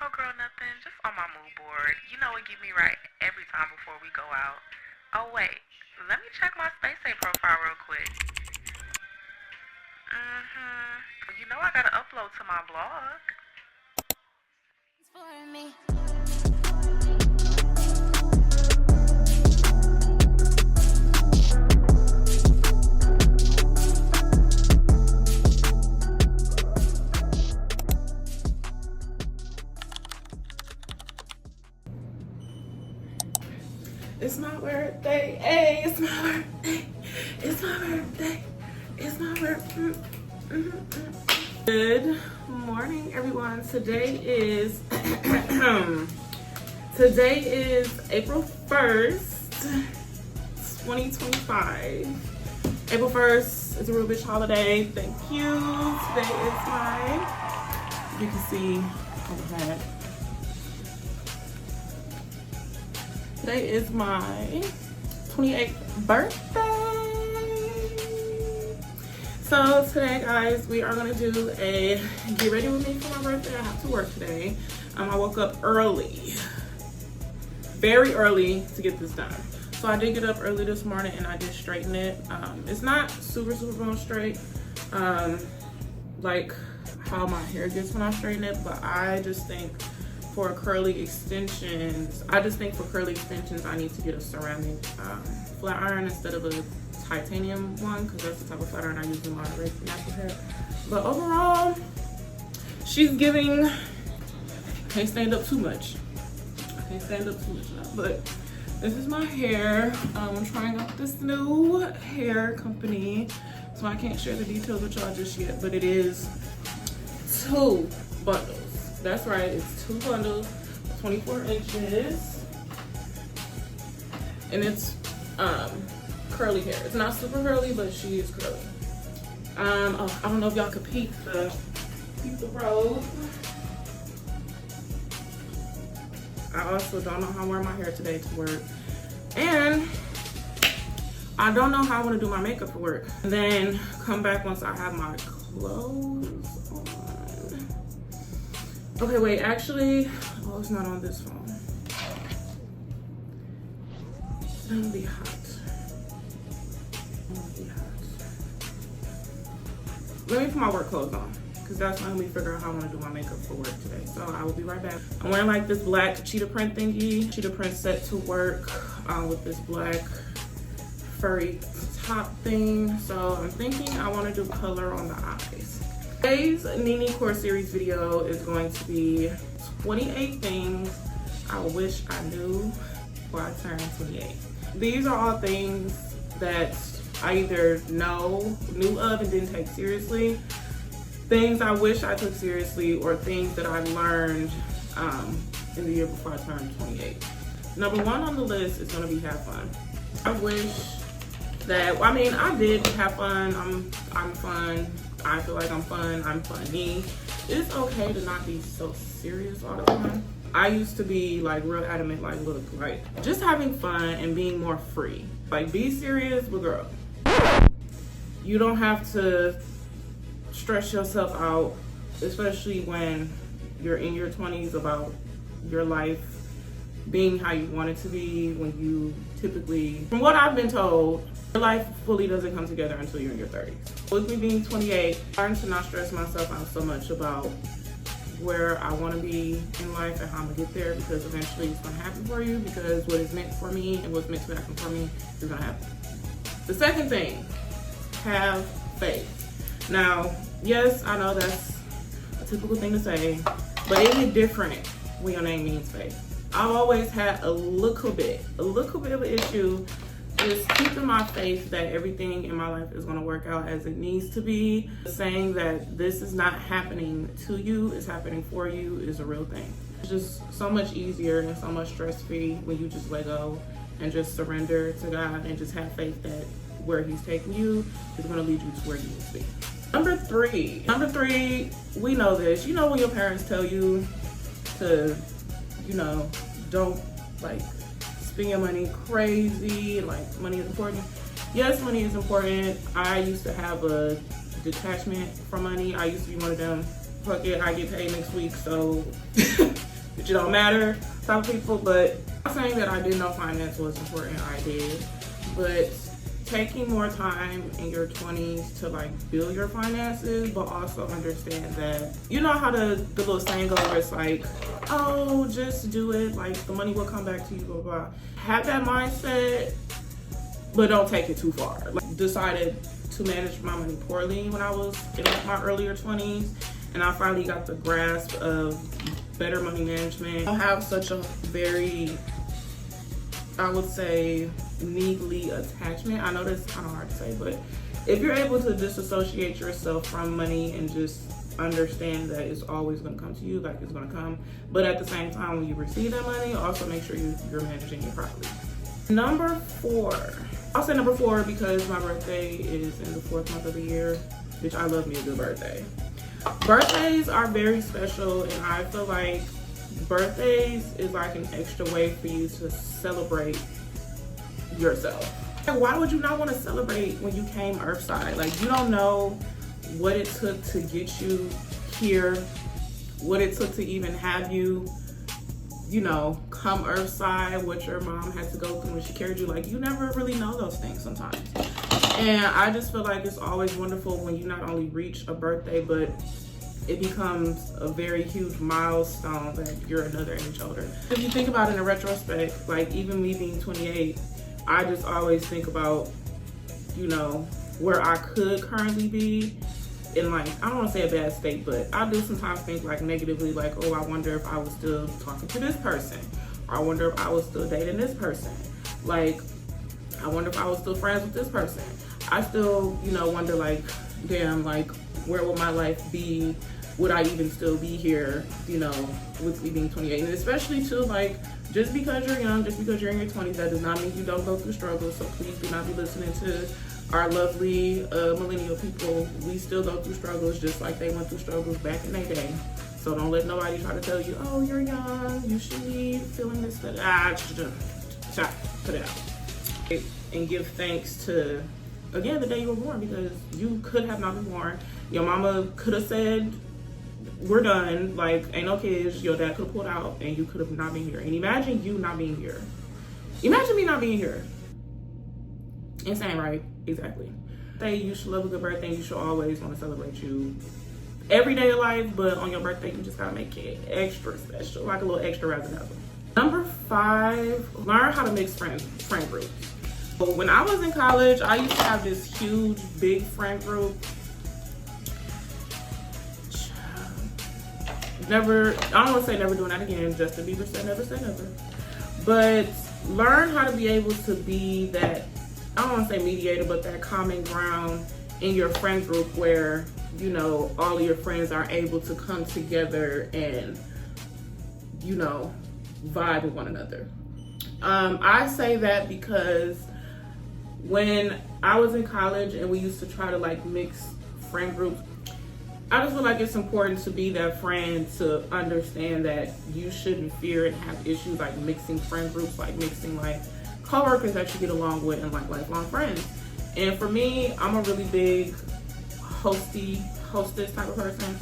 Oh girl, nothing. Just on my mood board. You know it get me right every time before we go out. Oh wait, let me check my SpaceHey profile real quick. You know I gotta upload to my blog. For me. It's my birthday, hey, it's my birthday, it's my birthday, it's my birthday. Good morning, everyone. Today is April 1st, 2025. April 1st is a real bitch holiday. Thank you. Today is you can see on the back. Today is my 28th birthday. So today, guys, we are gonna do a get ready with me for my birthday. I have to work today. I woke up early, very early to get this done. So I did get up early this morning and I did straighten it. It's not super bone straight, like how my hair gets when I straighten it, but I just think for curly extensions, I need to get a ceramic flat iron instead of a titanium one, because that's the type of flat iron I use in my natural hair. But overall, she's giving, I can't stand up too much now, but this is my hair. I'm trying out this new hair company, so I can't share the details with y'all just yet, but it is 2 bundles. That's right, it's 2 bundles, 24 inches, and it's curly hair. It's not super curly, but she is curly. I don't know if y'all could peep the robe. I also don't know how I'm wearing my hair today to work, and I don't know how I want to do my makeup for work. And then come back once I have my clothes on. Okay, wait, actually, oh, it's not on this phone. It's gonna be hot. Let me put my work clothes on, because that's when we figure out how I want to do my makeup for work today. So I will be right back. I'm wearing like this black cheetah print thingy. Cheetah print set to work with this black furry top thing. So I'm thinking I want to do color on the eyes. Today's NiNi Core series video is going to be 28 things I wish I knew before I turned 28. These are all things that I either knew of and didn't take seriously, things I wish I took seriously, or things that I learned in the year before I turned 28. Number 1 on the list is gonna be have fun. I wish that, I mean, I did have fun. I'm fun. I feel like I'm fun. I'm funny. It's okay to not be so serious all the time. I used to be like real adamant, like, look, like just having fun and being more free. Like, be serious, but girl, you don't have to stress yourself out, especially when you're in your 20s, about your life being how you want it to be, when you typically, from what I've been told, your life fully doesn't come together until you're in your 30s. With me being 28, I'm starting to not stress myself out so much about where I want to be in life and how I'm gonna get there, because eventually it's gonna happen for you, because what is meant for me and what's meant to happen for me is gonna happen. The second thing, have faith. Now, yes, I know that's a typical thing to say, but it is different when your name means faith. I've always had a little bit of an issue just keeping my faith that everything in my life is going to work out as it needs to be. Saying that this is not happening to you, it's happening for you, is a real thing. It's just so much easier and so much stress-free when you just let go and just surrender to God and just have faith that where He's taking you is going to lead you to where you need to be. Number three, we know this. You know when your parents tell you to, don't like spend your money crazy, like money is important. Yes, money is important. I used to have a detachment from money. I used to be one of them, fuck it, I get paid next week, so it don't matter type of people. But I'm saying that I didn't know finance was important, I did. But taking more time in your 20s to like build your finances, but also understand that, you know how the little saying goes where it's like, oh, just do it, like the money will come back to you, blah, blah, blah. Have that mindset, but don't take it too far. Like, decided to manage my money poorly when I was in my earlier 20s, and I finally got the grasp of better money management. I have such a very, I would say, needly attachment. I know that's kind of hard to say, but if you're able to disassociate yourself from money and just understand that it's always going to come to you, like it's going to come, but at the same time when you receive that money, also make sure you're managing it properly. Number 4. I'll say number 4 because my birthday is in the 4th month of the year, which I love me a good birthday. Birthdays are very special, and I feel like birthdays is like an extra way for you to celebrate yourself. Like, why would you not want to celebrate when you came Earthside? Like, you don't know what it took to get you here, what it took to even have you, you know, come Earthside, what your mom had to go through when she carried you. Like, you never really know those things sometimes. And I just feel like it's always wonderful when you not only reach a birthday, but it becomes a very huge milestone that you're another age older. If you think about it in retrospect, like even me being 28, I just always think about, you know, where I could currently be in, like, I don't want to say a bad state, but I do sometimes think like negatively, like, oh, I wonder if I was still talking to this person, or I wonder if I was still dating this person. Like, I wonder if I was still friends with this person. I still, you know, wonder like, damn, like, where will my life be? Would I even still be here, you know, with me being 28? And especially too, like, just because you're young, just because you're in your 20s, that does not mean you don't go through struggles. So please do not be listening to our lovely millennial people. We still go through struggles just like they went through struggles back in their day. So don't let nobody try to tell you, oh, you're young, you should be feeling this, that. Put it out. And give thanks to, again, the day you were born, because you could have not been born. Your mama could have said, we're done, like, ain't no kids. Your dad could have pulled out and you could have not been here. And imagine you not being here. Imagine me not being here. Insane, right? Exactly. Say you should love a good birthday, and you should always want to celebrate you every day of life, but on your birthday you just gotta make it extra special, like a little extra razzle. Number 5, learn how to mix friend groups. But when I was in college, I used to have this huge, big friend group. Never, I don't want to say never doing that again. Justin Bieber said never say never. But learn how to be able to be that, I don't want to say mediator, but that common ground in your friend group where, you know, all of your friends are able to come together and, you know, vibe with one another. I say that because when I was in college and we used to try to like mix friend groups, I just feel like it's important to be that friend to understand that you shouldn't fear and have issues like mixing friend groups, like mixing like coworkers that you get along with and like lifelong friends. And for me, I'm a really big hostess type of person.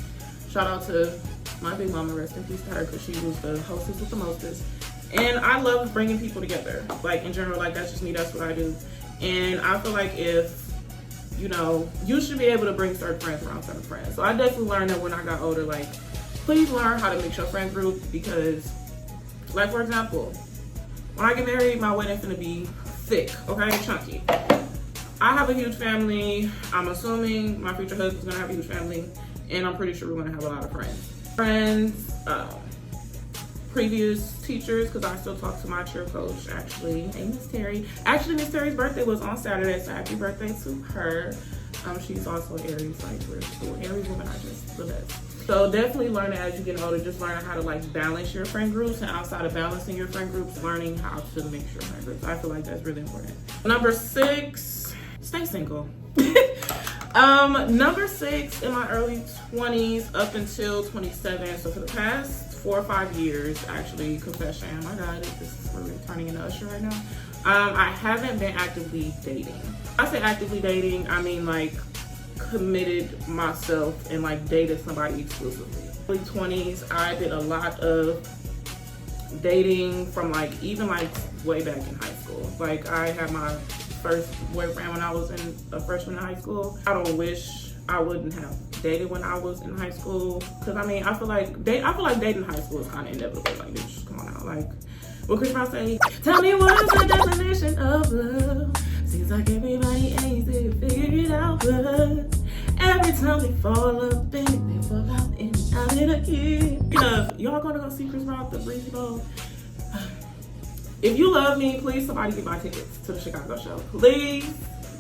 Shout out to my big mama, rest in peace to her, because she was the hostess with the mostest. And I love bringing people together. Like in general, like that's just me, that's what I do. And I feel like if, you know, you should be able to bring certain friends around certain friends. So I definitely learned that when I got older, like, please learn how to mix your friend group, because, like, for example, when I get married, my wedding's gonna be thick, okay, chunky. I have a huge family. I'm assuming my future husband's gonna have a huge family, and I'm pretty sure we're gonna have a lot of friends. Previous teachers, because I still talk to my cheer coach, actually. Hey, Miss Terry. Actually, Miss Terry's birthday was on Saturday, so happy birthday to her. She's also Aries, like we're still Aries women are just the best. So definitely learn as you get older, just learning how to like balance your friend groups, and outside of balancing your friend groups, learning how to mix your friend groups. I feel like that's really important. Number 6, stay single. Number 6, in my early 20s up until 27, so for the past 4 or 5 years, actually, confession, oh my God, this is really turning into Usher right now. I haven't been actively dating. I say actively dating, I mean like committed myself and like dated somebody exclusively. Early 20s, I did a lot of dating from like even like way back in high school. Like I had my first boyfriend when I was a freshman in high school. I don't wish I wouldn't have dated when I was in high school, because I mean I feel like dating in high school is kind of inevitable. Like bitch, come on now. Like what Chris Brown say? Tell me what is the definition of love? Seems like everybody ain't to figure it out, but every time they fall up in it, they fall out and out it again. Y'all gonna go see Chris Brown at the Breezy Bowl? If you love me, please somebody get my tickets to the Chicago show, please,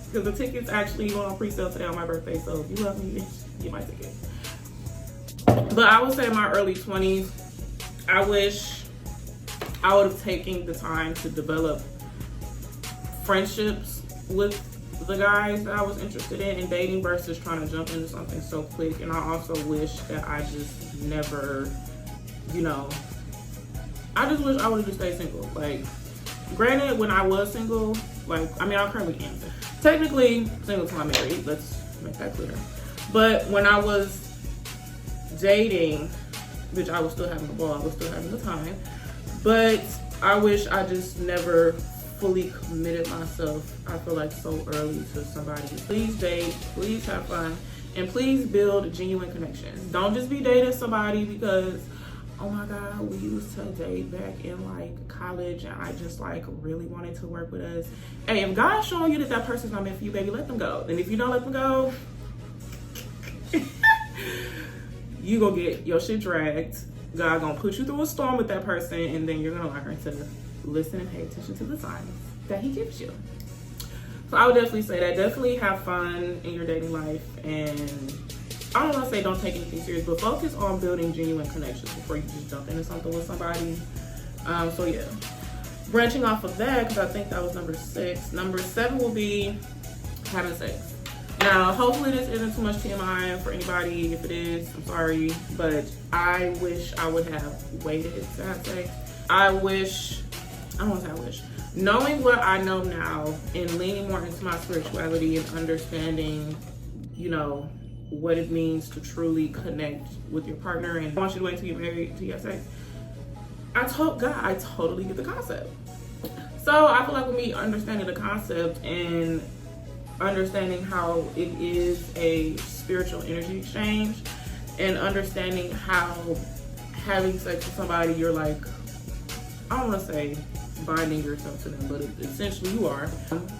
because the tickets actually went on pre-sale today on my birthday. So if you love me, get my tickets. But I would say in my early 20s, I wish I would have taken the time to develop friendships with the guys that I was interested in dating versus trying to jump into something so quick. And I also wish that I just never, I just wish I would have just stayed single. Like, granted, when I was single, like, I mean, I currently am technically single till I'm married. Let's make that clear. But when I was dating, which I was still having a ball, I was still having the time. But I wish I just never fully committed myself, I feel like, so early to somebody. Please date, please have fun, and please build genuine connections. Don't just be dating somebody because, oh my God, we used to date back in like college and I just like really wanted to work with us. Hey, if God's showing you that person's not meant for you, baby, let them go. And if you don't let them go, you gonna get your shit dragged. God gonna put you through a storm with that person, and then you're gonna learn to listen and pay attention to the signs that he gives you. So I would definitely say that. Definitely have fun in your dating life, and I don't want to say don't take anything serious, but focus on building genuine connections before you just jump into something with somebody. So yeah, branching off of that, because I think that was number 6. Number 7 will be having sex. Now, hopefully this isn't too much TMI for anybody. If it is, I'm sorry, but I wish I would have waited to have sex. Knowing what I know now and leaning more into my spirituality and understanding, what it means to truly connect with your partner, and I want you to wait till you get married to have sex. I told God, I totally get the concept. So I feel like with me understanding the concept and understanding how it is a spiritual energy exchange, and understanding how having sex with somebody, you're like, I don't want to say binding yourself to them, but essentially you are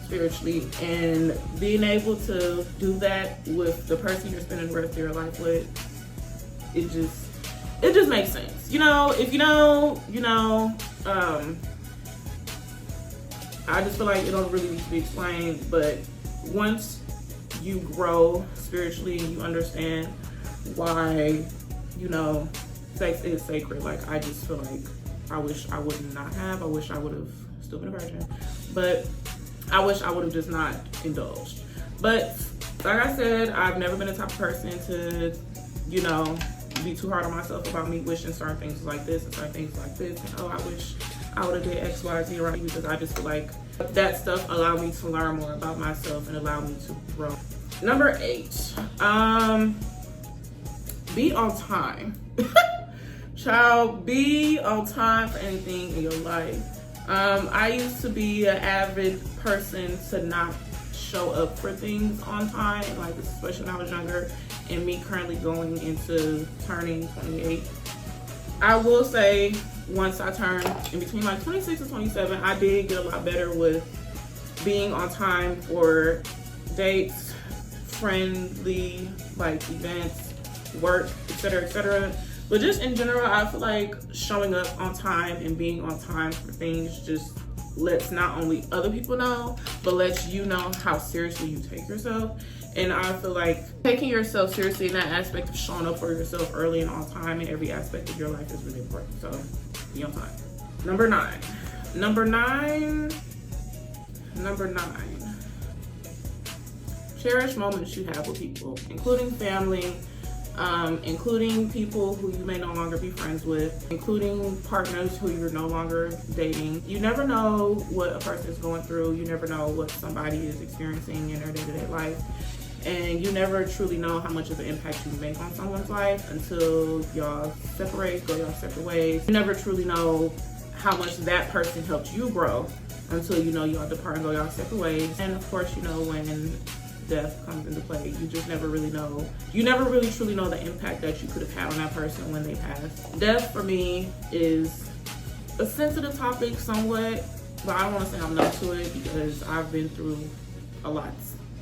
spiritually, and being able to do that with the person you're spending the rest of your life with, it just makes sense. If you know, I just feel like it don't really need to be explained, but once you grow spiritually and you understand why, sex is sacred, like I just feel like I wish I would not have. I wish I would have still been a virgin, but I wish I would have just not indulged. But like I said, I've never been the type of person to, be too hard on myself about me wishing certain things like this and certain things like this. And, I wish I would have did X, Y, Z around you, because I just feel like that stuff allowed me to learn more about myself and allowed me to grow. Number 8, be on time. Child, be on time for anything in your life. I used to be an avid person to not show up for things on time, like especially when I was younger, and me currently going into turning 28. I will say once I turned in between like 26 and 27, I did get a lot better with being on time for dates, friendly like events, work, etc., etc. But just in general, I feel like showing up on time and being on time for things just lets not only other people know, but lets you know how seriously you take yourself. And I feel like taking yourself seriously in that aspect of showing up for yourself early and on time in every aspect of your life is really important. So be on time. Number 9. Cherish moments you have with people, including family, including people who you may no longer be friends with, including partners who you're no longer dating. You never know what a person is going through. You never know what somebody is experiencing in their day-to-day life. And you never truly know how much of an impact you make on someone's life until y'all separate, go your separate ways. You never truly know how much that person helped you grow until you know y'all depart and go y'all separate ways. And of course, you know, when death comes into play, you just never really know. You never really truly know the impact that you could have had on that person when they passed. Death for me is a sensitive topic somewhat, but I don't want to say I'm numb to it because I've been through a lot.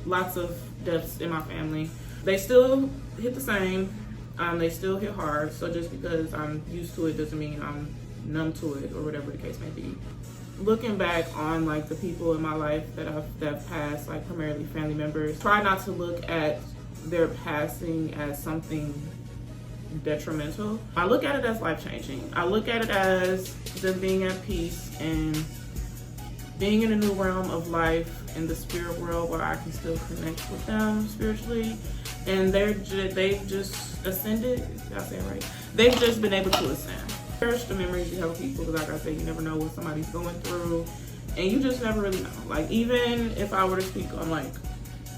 Lots of deaths in my family. They still hit the same. They still hit hard. So just because I'm used to it doesn't mean I'm numb to it or whatever the case may be. Looking back on like the people in my life that have passed, like primarily family members, try not to look at their passing as something detrimental. I look at it as life-changing. I look at it as them being at peace and being in a new realm of life in the spirit world where I can still connect with them spiritually. And they've just ascended. Did I say it right? They've just been able to ascend. Cherish the memories you have with people, because like I said, you never know what somebody's going through, and you just never really know. Like, even if I were to speak on like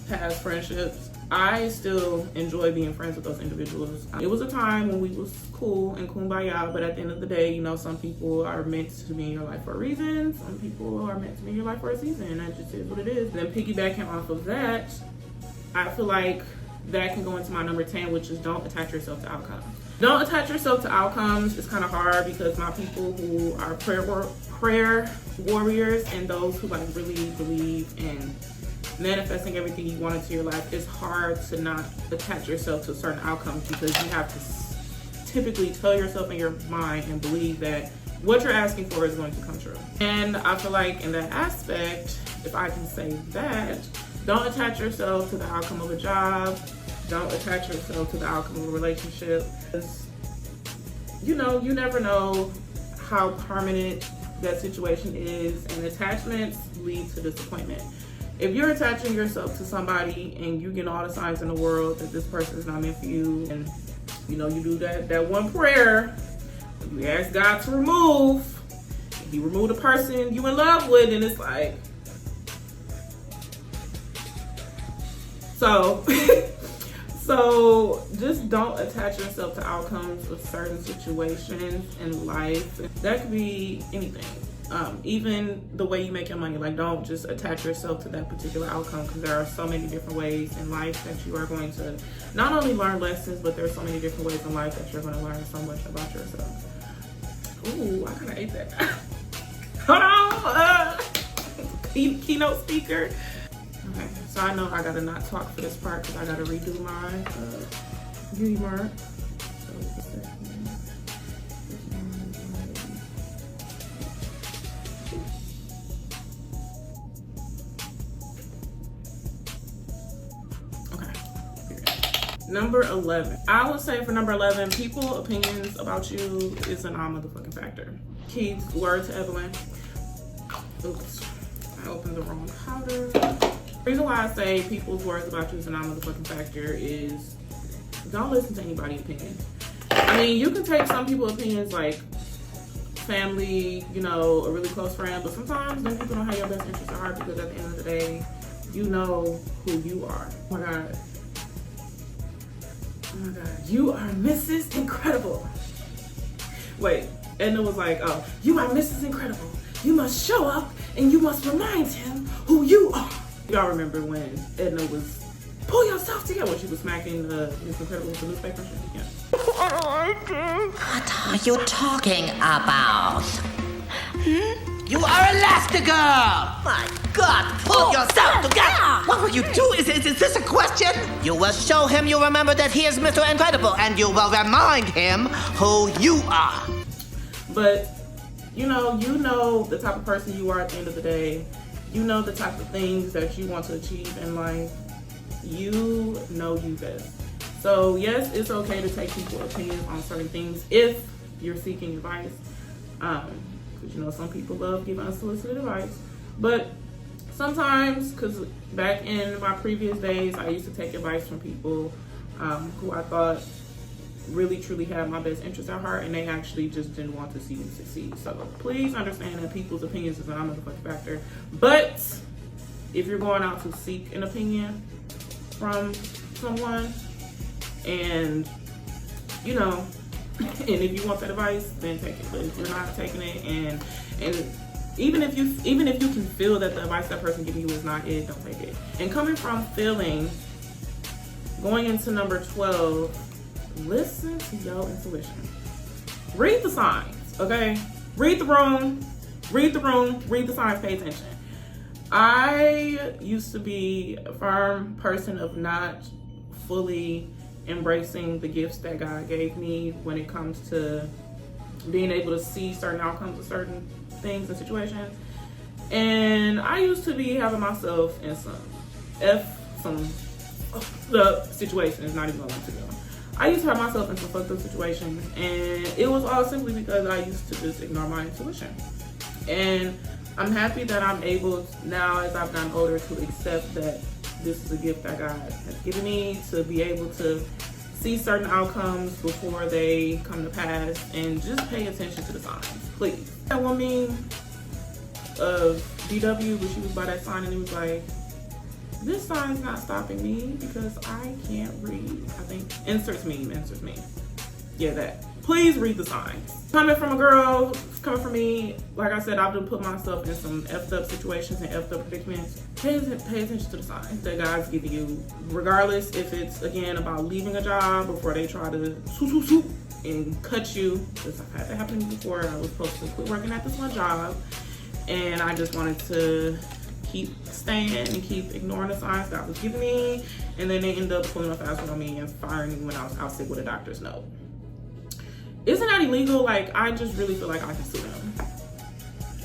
past friendships, I still enjoy being friends with those individuals. It was a time when we was cool and kumbaya, but at the end of the day, you know, some people are meant to be in your life for a reason. Some people are meant to be in your life for a season, and that just is what it is. Then piggybacking off of that, I feel like that can go into my number 10, which is don't attach yourself to outcomes. Don't attach yourself to outcomes. It's kind of hard because my people who are prayer warriors and those who like really believe in manifesting everything you want into your life, it's hard to not attach yourself to certain outcomes because you have to typically tell yourself in your mind and believe that what you're asking for is going to come true. And I feel like in that aspect, if I can say that, don't attach yourself to the outcome of a job. Don't attach yourself to the outcome of a relationship. You know, you never know how permanent that situation is, and attachments lead to disappointment. If you're attaching yourself to somebody and you get all the signs in the world that this person is not meant for you, and you know, you do that one prayer, you ask God to remove, He removed the person you in love with, and it's like, so just don't attach yourself to outcomes of certain situations in life. That could be anything. Even the way you make your money. Like, don't just attach yourself to that particular outcome, because there are so many different ways in life that you are going to not only learn lessons, but there are so many different ways in life that you're going to learn so much about yourself. Ooh, I kind of ate that. Hold on. Keynote speaker. Okay, so I know I gotta not talk for this part because I gotta redo my beauty mark. Okay. Number 11. I would say for number 11, people's opinions about you is a non-motherfucking factor. Keith's word to Evelyn. Oops, I opened the wrong powder. The reason why I say people's words about you is a non-motherfucking factor is don't listen to anybody's opinion. I mean, you can take some people's opinions like family, you know, a really close friend, but sometimes them people don't have your best interest at heart, because at the end of the day, you know who you are. Oh my God. Oh my God. You are Mrs. Incredible. Wait, Edna was like, oh, you are Mrs. Incredible. You must show up and you must remind him who you are. Y'all remember when Edna was pull yourself together when she was smacking Miss Incredible with the newspaper? Yeah. What are you talking about? You are Elastigirl! My God, pull yourself together! What will you do? Is this a question? You will show him you remember that he is Mr. Incredible, and you will remind him who you are. But you know the type of person you are at the end of the day. You know the type of things that you want to achieve in life. You know you best. So yes, it's okay to take people's opinions on certain things if you're seeking advice. Because you know some people love giving unsolicited advice. But sometimes, because back in my previous days, I used to take advice from people who I thought really truly had my best interest at heart, and they actually just didn't want to see me succeed. So please understand that people's opinions is not a motherfucking factor. But if you're going out to seek an opinion from someone, and you know And if you want that advice, then take it. But if you're not taking it, and even if you can feel that the advice that person giving you is not it, don't take it. And coming from feeling, going into number 12, listen to your intuition. Read the signs, okay? Read the room, read the signs, pay attention. I used to be a firm person of not fully embracing the gifts that God gave me when it comes to being able to see certain outcomes of certain things and situations. And I used to be having myself in the situation is not even going to go. I used to have myself in some fucked up situations, and it was all simply because I used to just ignore my intuition. And I'm happy that I'm able now, as I've gotten older, to accept that this is a gift that God has given me, to be able to see certain outcomes before they come to pass, and just pay attention to the signs, please. That one meme of DW, where she was by that sign and it was like, this sign's not stopping me because I can't read. I think inserts meme. Yeah, that. Please read the signs. Coming from a girl, coming from me, like I said, I've been put myself in some effed up situations and effed up predicaments. Pay attention to the signs that God's giving you, regardless if it's, again, about leaving a job before they try to swoop and cut you. Because I've had that happen to me before. I was supposed to quit working at this one job, and I just wanted to keep staying and keep ignoring the signs God was giving me, and then they end up pulling a fast one on me and firing me when I was out sick with a doctor's note. Isn't that illegal? Like, I just really feel like I can sue them.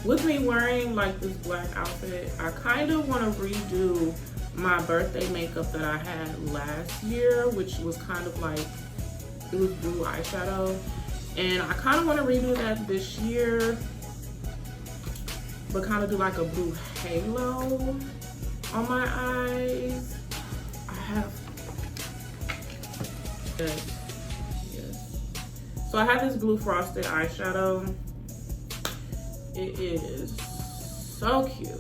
With me wearing like this black outfit, I kind of want to redo my birthday makeup that I had last year, which was kind of like, it was blue eyeshadow, and I kind of want to redo that this year, but kind of do like a blue halo on my eyes. I have, yes. So I have this blue frosted eyeshadow. It is so cute.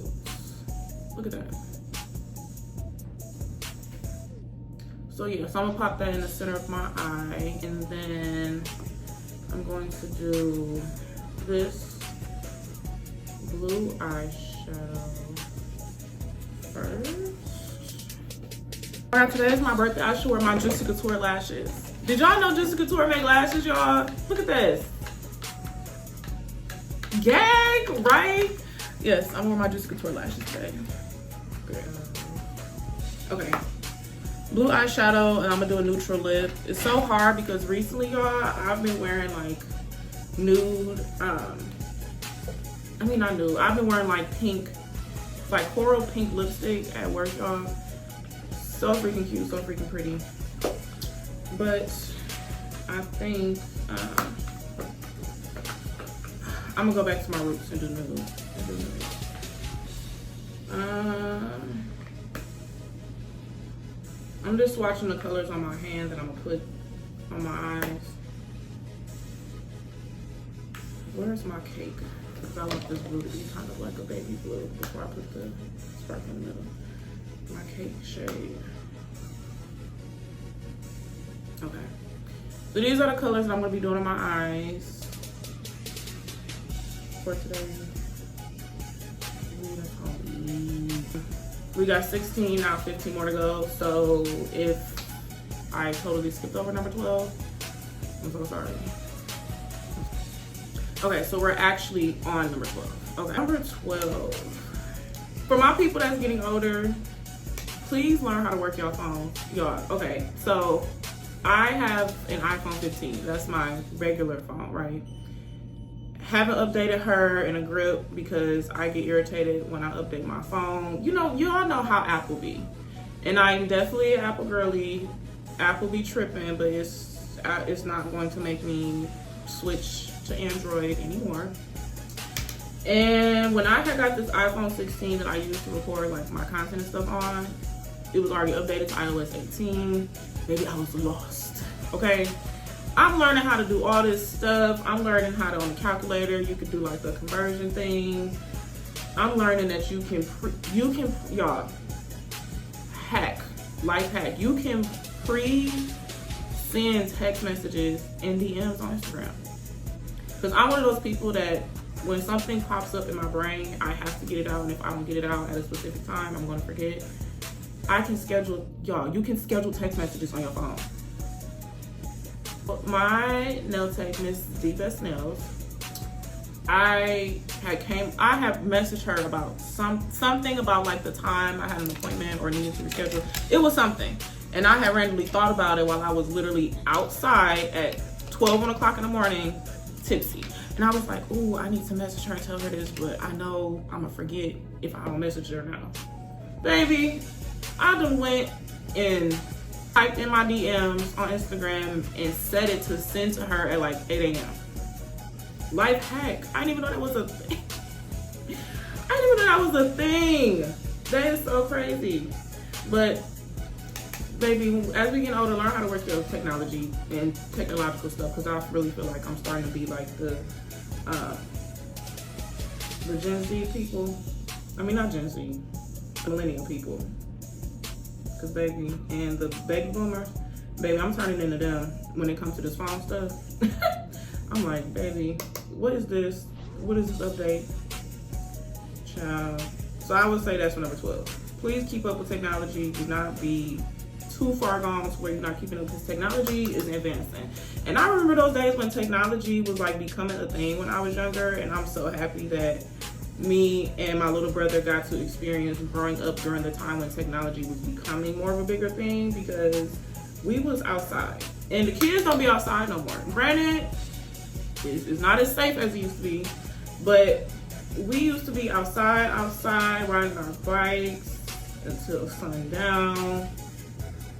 Look at that. So yeah, so I'm gonna pop that in the center of my eye, and then I'm going to do this blue eyeshadow first. Alright, today is my birthday. I should wear my Juicy Couture lashes. Did y'all know Juicy Couture make lashes, y'all? Look at this. Gag, right? Yes, I'm wearing my Juicy Couture lashes today. Okay. Blue eyeshadow, and I'm gonna do a neutral lip. It's so hard because recently, y'all, I've been wearing like nude, I mean not nude, I've been wearing like pink, like coral pink lipstick at work, y'all. So freaking cute, so freaking pretty. But I think I'm gonna go back to my roots and do nude. I'm just swatching the colors on my hand that I'm gonna put on my eyes. Where's my cake? Because I want this blue to be kind of like a baby blue before I put the sparkle in the middle. My cake shade. Okay. So these are the colors that I'm gonna be doing on my eyes for today. We got 16, now 15 more to go. So if I totally skipped over number 12, I'm so sorry. Okay, so we're actually on number 12. Okay, number 12. For my people that's getting older, please learn how to work your phone. Y'all, okay, so I have an iPhone 15. That's my regular phone, right? Haven't updated her in a grip because I get irritated when I update my phone. You know, you all know how Apple be. And I'm definitely an Apple girly. Apple be tripping, but it's not going to make me switch to Android anymore. And when I had got this iPhone 16 that I used to record like my content and stuff on, it was already updated to iOS 18. Maybe I was lost, okay? I'm learning how to do all this stuff. I'm learning how to, on the calculator, you can do like the conversion thing. I'm learning that you can y'all, hack, life hack. You can send text messages and DMs on Instagram. Because I'm one of those people that when something pops up in my brain, I have to get it out. And if I don't get it out at a specific time, I'm going to forget. I can schedule, y'all, you can schedule text messages on your phone. My nail tech, Miss D Best Nails, I have messaged her about something about like the time I had an appointment or needed to reschedule. It was something. And I had randomly thought about it while I was literally outside at 12 o'clock in the morning, tipsy. And I was like, ooh, I need to message her and tell her this, but I know I'm gonna forget if I don't message her now. Baby, I done went and typed in my DMs on Instagram and set it to send to her at like 8 a.m. Life hack. I didn't even know that was a thing. I didn't even know that was a thing. That is so crazy. But baby, as we get older, learn how to work with technology and technological stuff, because I really feel like I'm starting to be like the Gen Z people. I mean, not Gen Z, millennial people. Because baby, and the baby boomers, baby, I'm turning into them when it comes to this phone stuff. I'm like, baby, what is this? What is this update? Child. So I would say that's for number 12. Please keep up with technology. Do not be too far gone to where you're not keeping up, because technology is advancing. And I remember those days when technology was like becoming a thing when I was younger, and I'm so happy that me and my little brother got to experience growing up during the time when technology was becoming more of a bigger thing, because we was outside. And the kids don't be outside no more. Granted, it's not as safe as it used to be, but we used to be outside, riding our bikes until sundown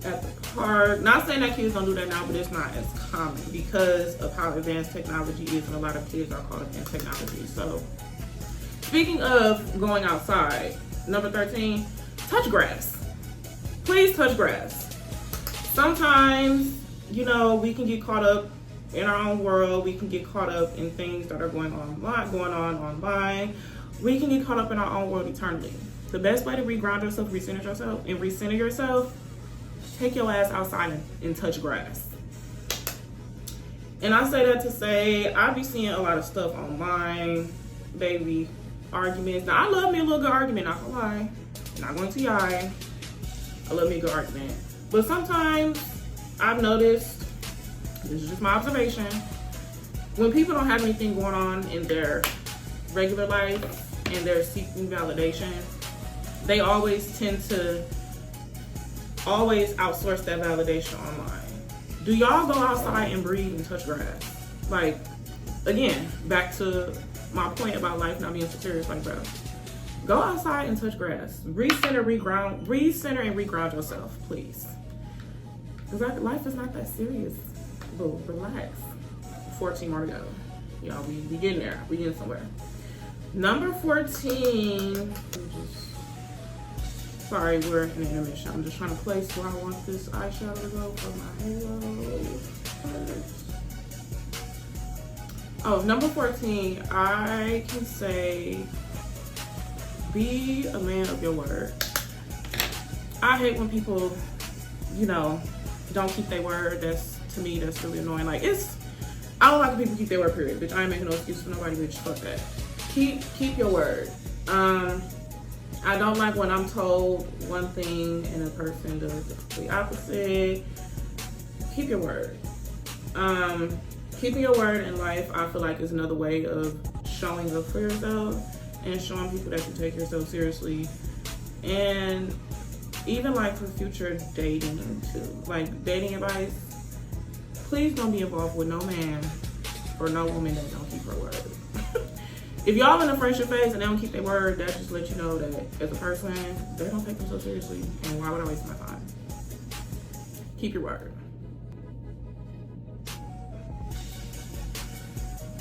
at the park. Not saying that kids don't do that now, but it's not as common because of how advanced technology is, and a lot of kids are caught up in technology. So, speaking of going outside, number 13, touch grass. Please touch grass. Sometimes, you know, we can get caught up in our own world. We can get caught up in things that are going on online. We can get caught up in our own world eternally. The best way to reground yourself, recenter yourself, take your ass outside and touch grass. And I say that to say, I be seeing a lot of stuff online, baby, arguments. Now, I love me a little good argument, not gonna lie. Not going to lie. I love me a good argument. But sometimes I've noticed, this is just my observation, when people don't have anything going on in their regular life and they're seeking validation, they always tend to outsource that validation online. Do y'all go outside and breathe and touch grass? Like, again, back to my point about life not being so serious. Like, bro, go outside and touch grass. Recenter and reground yourself, please. Because life is not that serious. Boo, relax. 14 more to go. Y'all, we getting there. We getting somewhere. Number 14. Sorry, we're in an intermission. I'm just trying to place where I want this eyeshadow to go for my halo. Oh, number 14, I can say, be a man of your word. I hate when people, you know, don't keep their word. To me, that's really annoying. Like, I don't like when people keep their word, period. Bitch, I ain't making no excuse for nobody, bitch. Fuck that. Keep your word. I don't like when I'm told one thing and a person does the complete opposite. Keep your word. Keeping your word in life, I feel like, is another way of showing up for yourself and showing people that you take yourself seriously. And even like for future dating too. Like, dating advice, please don't be involved with no man or no woman that don't keep her word. If y'all in a friendship phase and they don't keep their word, that just lets you know that as a person, they don't take themselves seriously. And why would I waste my time? Keep your word.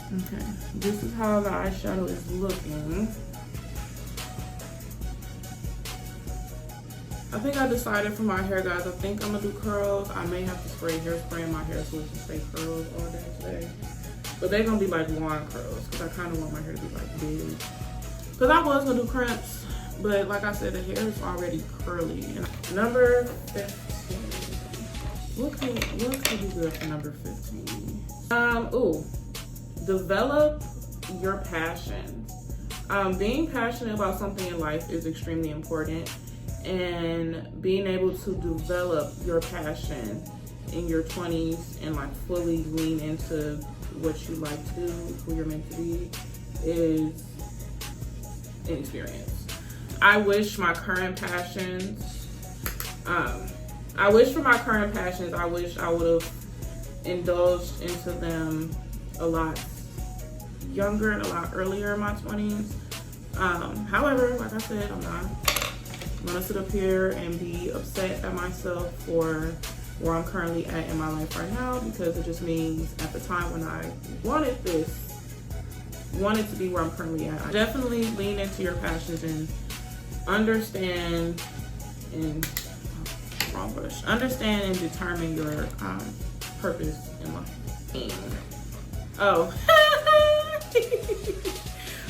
Okay, this is how the eyeshadow is looking. I think I decided for my hair, guys, I think I'm gonna do curls. I may have to spray hairspray in my hair so it can stay curls all day today. But they're gonna be like wand curls, because I kind of want my hair to be like big. Because I was gonna do crimps, but like I said, the hair is already curly. And number 15. What could be good for number 15? Develop your passions. Being passionate about something in life is extremely important, and being able to develop your passion in your 20s and like fully lean into what you like to do, who you're meant to be, is an experience. I wish for my current passions, I wish I would have indulged into them a lot younger and a lot earlier in my 20s. However, like I said, I'm gonna sit up here and be upset at myself for where I'm currently at in my life right now, because it just means at the time when I wanted to be where I'm currently at. I definitely lean into your passions and understand and determine your purpose in life. Oh.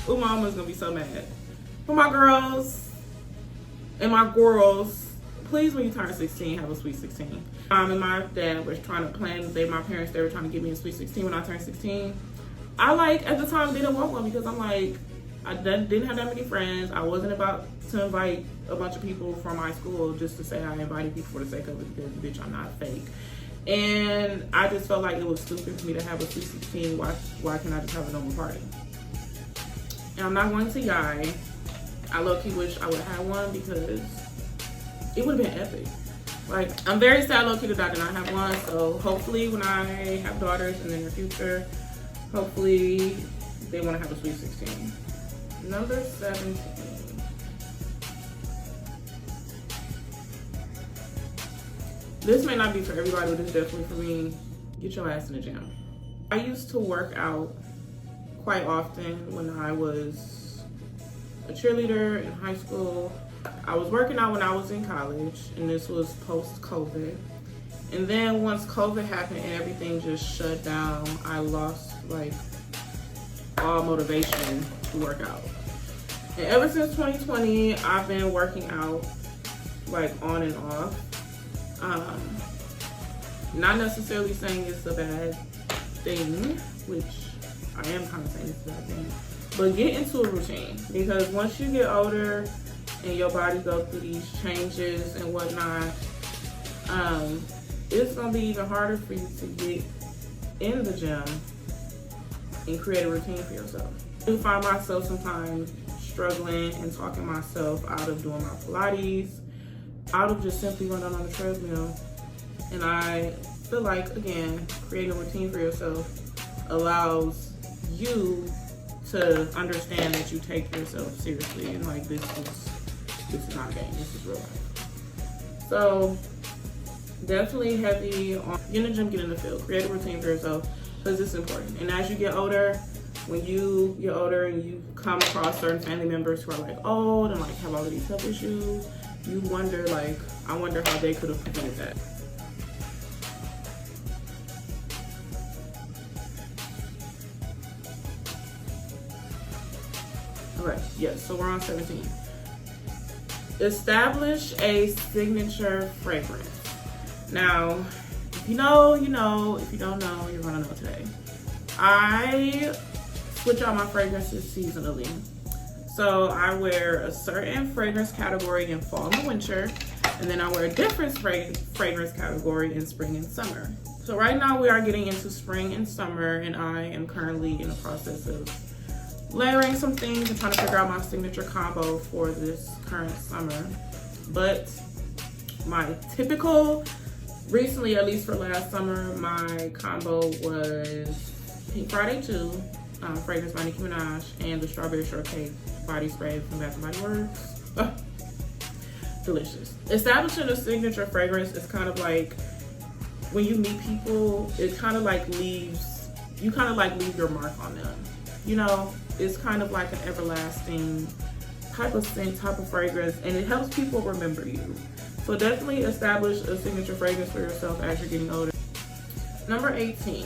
Ooh, my mama's gonna be so mad. For my girls and my girls, please, when you turn 16, have a sweet 16. And my dad was trying to plan, my parents, they were trying to give me a sweet 16 when I turned 16. I at the time didn't want one, because I'm like, I didn't have that many friends. I wasn't about to invite a bunch of people from my school just to say I invited people for the sake of it, because bitch, I'm not fake. And I just felt like it was stupid for me to have a sweet 16. Why can't I just have a normal party? And I'm not going to lie, I low-key wish I would have had one, because it would have been epic. Like, I'm very sad low-key that I did not have one. So hopefully when I have daughters in the near future, hopefully they want to have a sweet 16. Number 17. This may not be for everybody, but it's definitely for me. Get your ass in the gym. I used to work out quite often when I was a cheerleader in high school. I was working out when I was in college, and this was post-COVID. And then once COVID happened and everything just shut down, I lost like all motivation to work out. And ever since 2020, I've been working out like on and off. Not necessarily saying it's a bad thing, which I am kind of saying it's a bad thing, but get into a routine, because once you get older and your body go through these changes and whatnot, it's gonna be even harder for you to get in the gym and create a routine for yourself. I do find myself sometimes struggling and talking myself out of doing my Pilates, out of just simply running on the treadmill. And I feel like, again, creating a routine for yourself allows you to understand that you take yourself seriously, and like this is not a game, this is real life. So definitely heavy on get in the gym, get in the field, create a routine for yourself, because it's important. And as you get older, when you get older and you come across certain family members who are like old and like have all of these health issues, you wonder, like, I wonder how they could have prevented that. Okay, yes, so we're on 17. Establish a signature fragrance. Now, if you know, you know. If you don't know, you're gonna know today. I switch out my fragrances seasonally. So I wear a certain fragrance category in fall and winter, and then I wear a different fragrance category in spring and summer. So right now we are getting into spring and summer, and I am currently in the process of layering some things and trying to figure out my signature combo for this current summer. But my typical, recently, at least for last summer, my combo was Pink Friday 2, fragrance by Nicki Minaj, and the Strawberry Shortcake body spray from Bath & Body Works. Delicious. Establishing a signature fragrance is kind of like, when you meet people, it kind of like leaves, you kind of like leave your mark on them. You know, it's kind of like an everlasting type of scent, type of fragrance, and it helps people remember you. So definitely establish a signature fragrance for yourself as you're getting older. Number 18,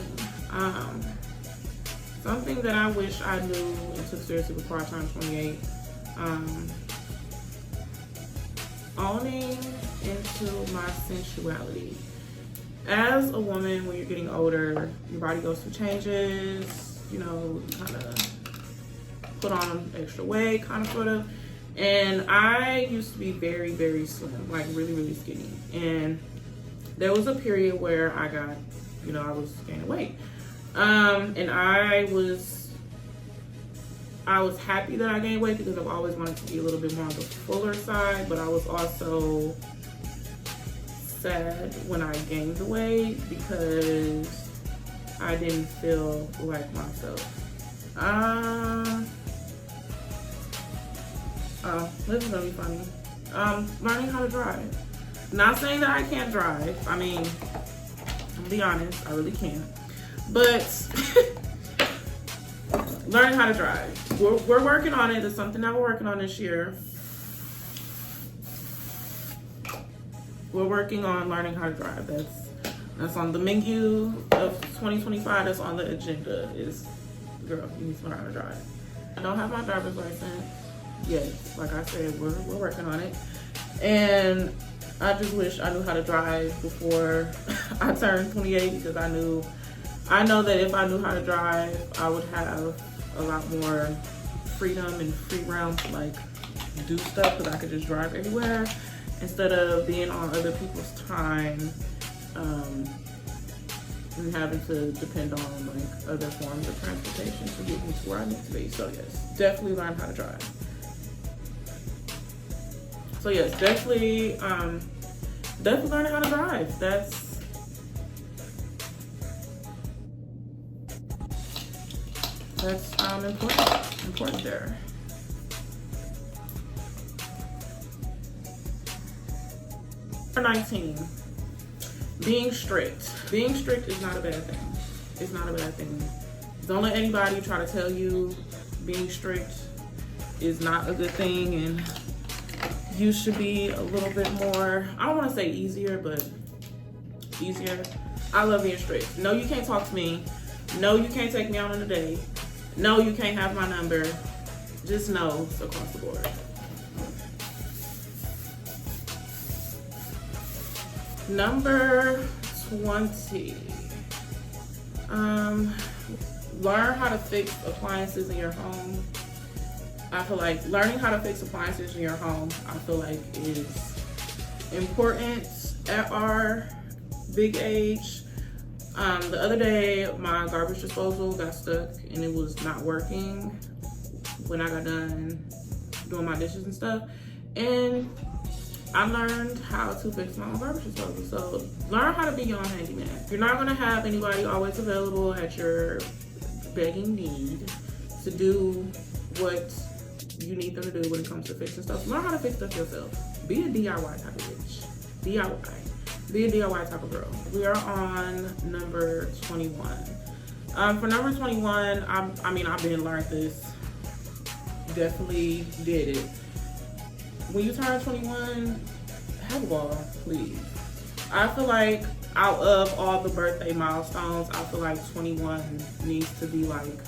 something that I wish I knew and took seriously before I turned 28. Owning into my sensuality. as a woman, when you're getting older, your body goes through changes, you know, kind of put on extra weight, kind of, sort of. And I used to be very, very slim, like really, really skinny. And there was a period where I got, you know, I was gaining weight. And I was happy that I gained weight because I've always wanted to be a little bit more on the fuller side, but I was also sad when I gained the weight because I didn't feel like myself. This is gonna be funny. Learning how to drive. Not saying that I can't drive. I mean, I'm gonna be honest, I really can't. But learning how to drive. We're working on it. It's something that we're working on this year. We're working on learning how to drive. That's on the menu of 2025. That's on the agenda. Is, girl, you need to learn how to drive. I don't have my driver's license. Yes, like I said, we're working on it. And I just wish I knew how to drive before I turned 28 because I know that if I knew how to drive, I would have a lot more freedom and free realm to like do stuff because I could just drive anywhere instead of being on other people's time and having to depend on like other forms of transportation to get me to where I need to be. So yes, definitely learn how to drive. So yes, definitely learning how to drive. That's important there. Number 19, being strict. Being strict is not a bad thing. It's not a bad thing. Don't let anybody try to tell you being strict is not a good thing and you should be a little bit more, I don't want to say easier, but easier. I love being strict. No, you can't talk to me. No, you can't take me out on a date. No, you can't have my number. Just no across the board. Number 20. Learn how to fix appliances in your home. I feel like learning how to fix appliances in your home, I feel like is important at our big age. The other day, my garbage disposal got stuck and it was not working when I got done doing my dishes and stuff. And I learned how to fix my own garbage disposal. So learn how to be your own handyman. You're not gonna have anybody always available at your begging need to do what you need them to do when it comes to fixing stuff. Learn how to fix stuff yourself. Be a DIY type of bitch. DIY. Be a DIY type of girl. We are on number 21. For number 21, I've been learned this. Definitely did it. When you turn 21, have a ball, please. I feel like out of all the birthday milestones, I feel like 21 needs to be like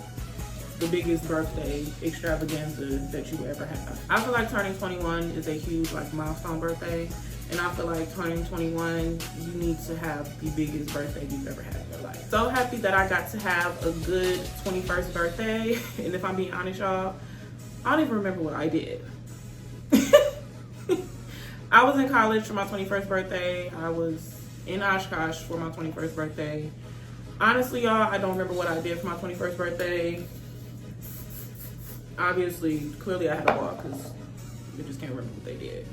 the biggest birthday extravaganza that you ever have. I feel like turning 21 is a huge like milestone birthday, and I feel like turning 21, you need to have the biggest birthday you've ever had in your life. So happy that I got to have a good 21st birthday, and if I'm being honest, y'all, I don't even remember what I did. I was in college for my 21st birthday. I was in Oshkosh for my 21st birthday. Honestly, y'all, I don't remember what I did for my 21st birthday. Obviously, clearly I had a ball because I just can't remember what they did.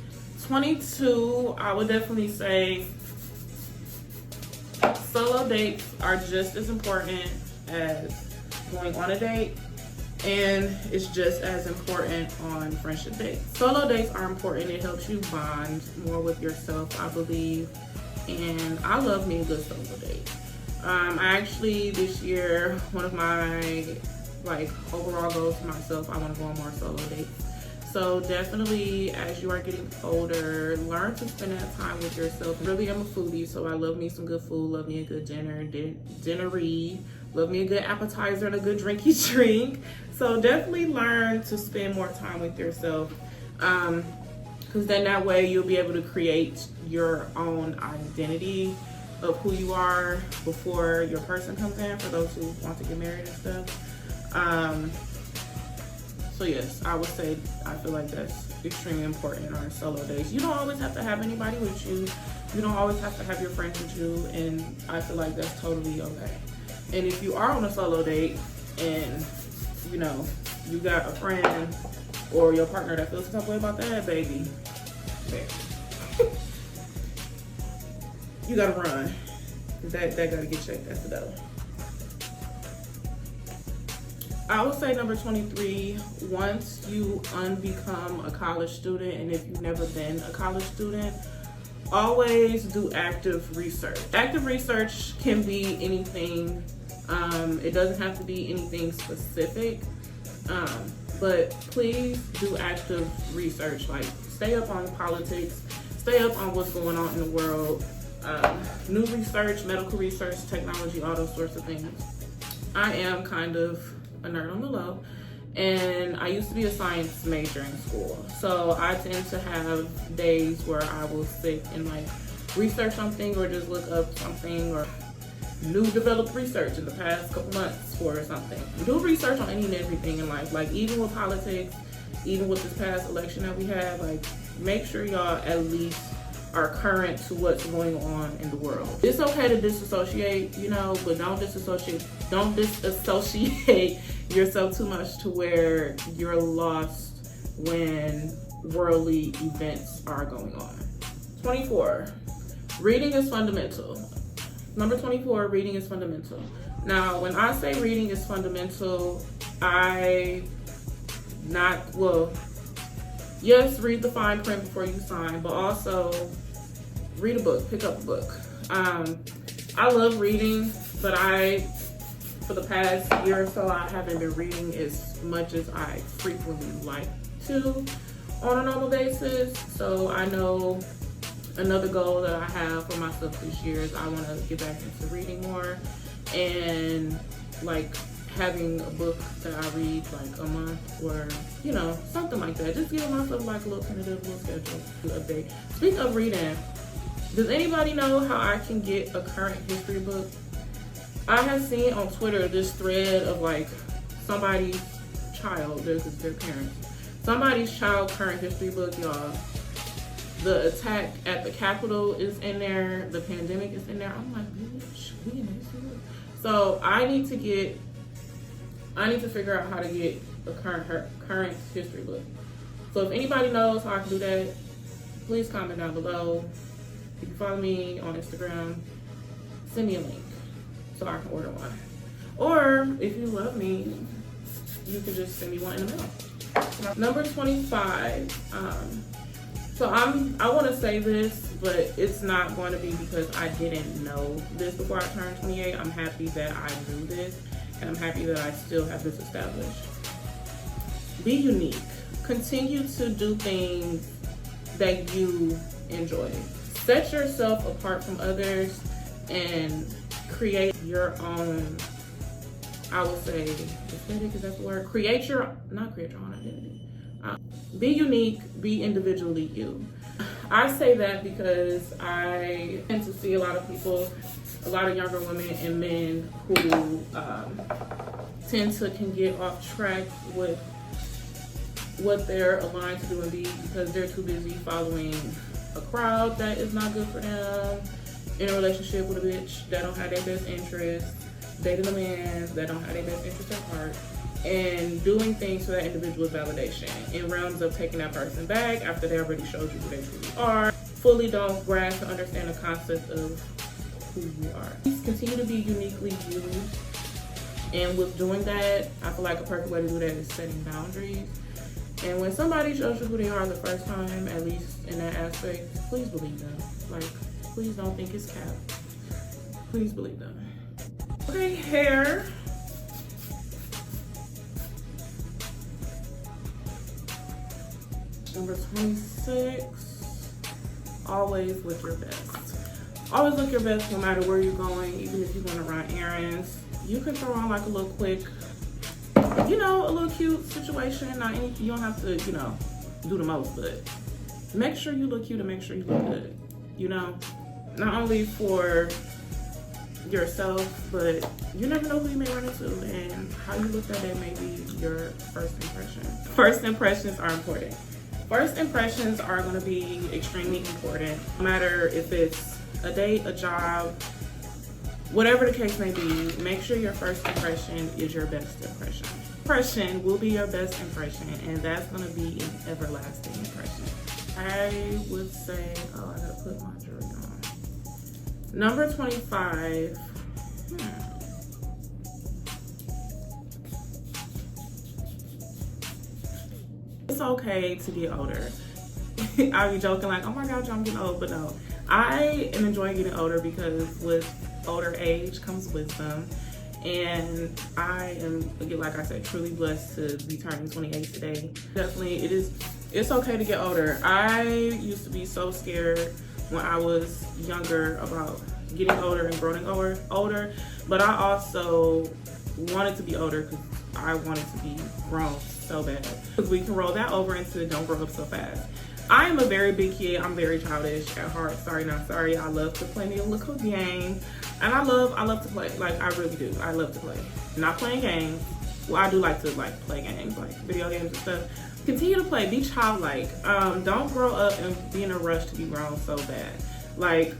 22, I would definitely say solo dates are just as important as going on a date, and it's just as important on friendship dates. Solo dates are important. It helps you bond more with yourself, I believe, and I love me a good solo date. I actually, this year, one of my overall goals for myself, I want to go on more solo dates. So definitely, as you are getting older, learn to spend that time with yourself. Really, I'm a foodie, so I love me some good food, love me a good dinnery, love me a good appetizer and a good drinky drink. So definitely learn to spend more time with yourself, because then that way you'll be able to create your own identity of who you are before your person comes in, for those who want to get married and stuff. So yes, I would say I feel like that's extremely important on solo dates. You don't always have to have anybody with you. You don't always have to have your friends with you, and I feel like that's totally okay. And if you are on a solo date and you know you got a friend or your partner that feels some type of way about that, baby, you gotta run. That gotta get checked at the door. I would say number 23, once you unbecome a college student, and if you've never been a college student, always do active research. Active research can be anything. It doesn't have to be anything specific, but please do active research. Like, stay up on politics, stay up on what's going on in the world, new research, medical research, technology, all those sorts of things. I am kind of a nerd on the low, and I used to be a science major in school, so I tend to have days where I will sit and like research something or just look up something or new developed research in the past couple months for something. Do research on any and everything in life, like even with politics, even with this past election that we had. Like, make sure y'all at least are current to what's going on in the world. It's okay to disassociate, you know, but don't disassociate yourself too much to where you're lost when worldly events are going on. 24, reading is fundamental. Number 24, reading is fundamental. Now, when I say reading is fundamental, yes, read the fine print before you sign, but also read a book, pick up a book. I love reading, but for the past year or so, I haven't been reading as much as I frequently like to on a normal basis. So I know another goal that I have for myself this year is I want to get back into reading more, and like having a book that I read like a month, or you know, something like that. Just giving myself like a little tentative little schedule update. Speaking of reading, does anybody know how I can get a current history book? I have seen on Twitter this thread of like somebody's child, this is their parents, somebody's child current history book, y'all. The attack at the Capitol is in there, the pandemic is in there. I'm like, bitch, we in this book. So I need to figure out how to get a current history book. So if anybody knows how I can do that, please comment down below. If you follow me on Instagram, send me a link so I can order one. Or if you love me, you can just send me one in the mail. Number 25. So I want to say this, but it's not going to be because I didn't know this before I turned 28. I'm happy that I knew this, and I'm happy that I still have this established. Be unique. Continue to do things that you enjoy. Set yourself apart from others and create your own, I would say, aesthetic, is that the word? Create your own identity. Be unique, be individually you. I say that because I tend to see a lot of people, a lot of younger women and men who can get off track with what they're aligned to do and be because they're too busy following a crowd that is not good for them, in a relationship with a bitch that don't have their best interests, dating a man that don't have their best interests at heart, and doing things for that individual's validation in realms of taking that person back after they already showed you who they truly are, fully don't grasp and understand the concept of who you are. Please continue to be uniquely you, and with doing that, I feel like a perfect way to do that is setting boundaries. And when somebody shows you who they are the first time, at least in that aspect, please believe them. Like, please don't think it's cap. Please believe them. Okay, hair. Number 26, always look your best. Always look your best no matter where you're going, even if you're gonna run errands. You can throw on like a little quick, you know, a little cute situation. Not any, you don't have to, you know, do the most, but make sure you look cute and make sure you look good. You know, not only for yourself, but you never know who you may run into, and how you look that day may be your first impression. First impressions are important. First impressions are going to be extremely important, no matter if it's a date, a job, whatever the case may be. Make sure your first impression is your best impression. Impression will be your best impression, and that's going to be an everlasting impression. I would say, oh, I gotta put my jewelry on. Number 25. It's okay to get older. I'll be joking like, oh my God, I'm getting old, but no. I am enjoying getting older because with older age comes wisdom. And I am, again, like I said, truly blessed to be turning 28 today. Definitely, it's okay to get older. I used to be so scared when I was younger about getting older and growing older, but I also wanted to be older because I wanted to be grown so bad. Because we can roll that over into don't grow up so fast. I am a very big kid. I'm very childish at heart. Sorry, not sorry. I love to play me a little game. And I love to play. Like, I really do. I love to play. Not playing games. Well, I do like to play games, like video games and stuff. Continue to play. Be childlike. Don't grow up and be in a rush to be grown so bad. Like,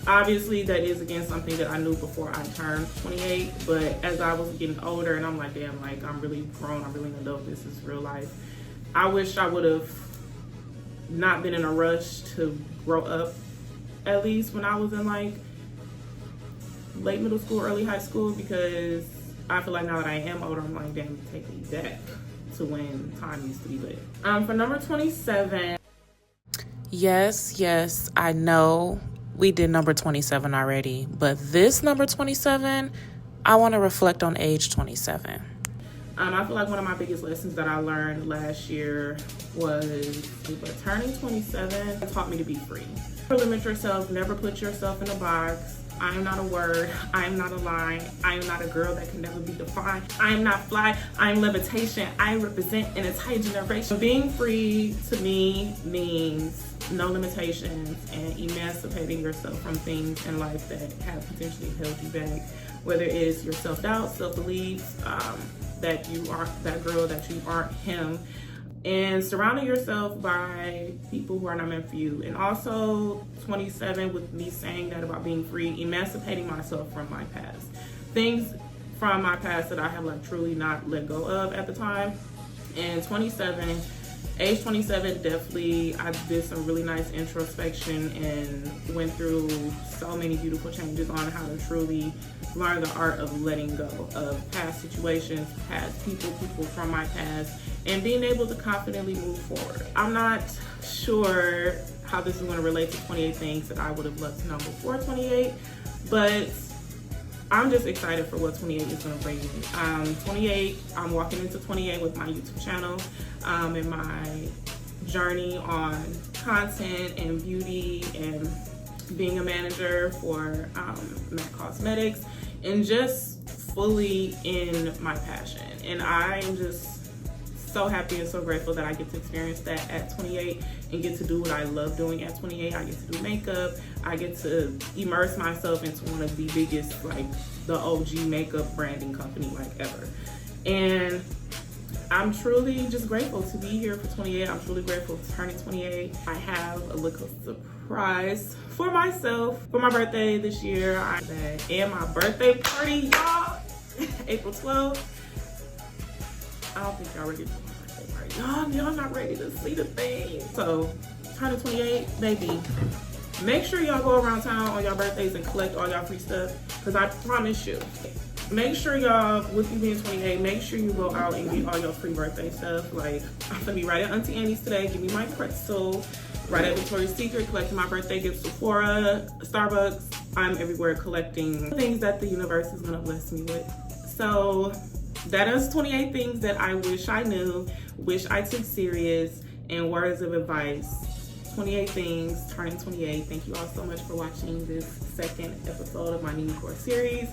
obviously that is again something that I knew before I turned 28. But as I was getting older and I'm like, damn, like I'm really grown. I'm really an adult. This is real life. I wish I would have not been in a rush to grow up, at least when I was in like late middle school, early high school, because I feel like now that I am older, I'm like, damn, take me back to when time used to be lit. For number 27. Yes, I know we did number 27 already, but this number 27, I want to reflect on age 27. I feel like one of my biggest lessons that I learned last year was turning 27 taught me to be free. Never limit yourself, never put yourself in a box. I am not a word, I am not a line, I am not a girl that can never be defined. I am not fly, I am levitation. I represent an entire generation. Being free to me means no limitations and emancipating yourself from things in life that have potentially held you back. Whether it is your self-doubt, self-beliefs, that you aren't that girl, that you aren't him, and surrounding yourself by people who are not meant for you. And also 27, with me saying that about being free, emancipating myself from my past. Things from my past that I have like truly not let go of at the time. And age 27, definitely I did some really nice introspection and went through so many beautiful changes on how to truly learn the art of letting go of past situations, past people from my past, and being able to confidently move forward. I'm not sure how this is going to relate to 28 things that I would have loved to know before 28, but I'm just excited for what 28 is going to bring me. 28, I'm walking into 28 with my YouTube channel and my journey on content and beauty and being a manager for MAC Cosmetics, and just fully in my passion. And I am just so happy and so grateful that I get to experience that at 28 and get to do what I love doing at 28. I get to do makeup. I get to immerse myself into one of the biggest, like the OG makeup branding company like ever. And I'm truly just grateful to be here for 28. I'm truly grateful for turning 28. I have a little surprise for myself for my birthday this year. And my birthday party, y'all, April 12th. I don't think y'all ready for my birthday party. Y'all not ready to see the thing. So, turning 28, baby. Make sure y'all go around town on y'all birthdays and collect all y'all free stuff, because I promise you, make sure y'all, with you being 28, make sure you go out and get all your free birthday stuff. Like, I'm gonna be right at Auntie Annie's today, give me my pretzel, right at Victoria's Secret, collecting my birthday gifts, Sephora, Starbucks. I'm everywhere collecting things that the universe is gonna bless me with. So, that is 28 things that I wish I knew, wish I took serious, and words of advice. 28 things, turning 28. Thank you all so much for watching this second episode of my NiNi Core series.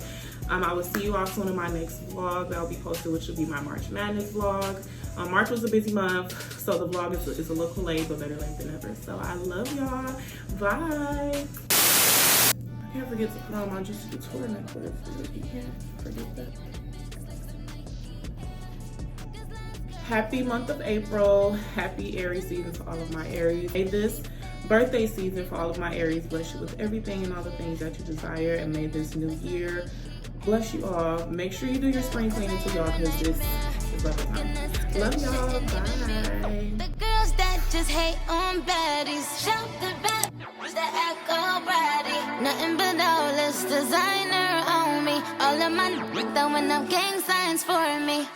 I will see you all soon in my next vlog that will be posted, which will be my March Madness vlog. March was a busy month, so the vlog is a little late, but better late than never. So I love y'all. Bye. can't forget to put on my Juicy Couture necklace. You can't forget that. Happy month of April. Happy Aries season to all of my Aries. May this birthday season for all of my Aries bless you with everything and all the things that you desire, and may this new year bless you all. Make sure you do your spring cleaning too, y'all, because this is love time. Love y'all. Bye. The girls that just hate on baddies, shout the bad, the echo bratty. Nothing but all this designer on me. All of my throwing up gang signs for me.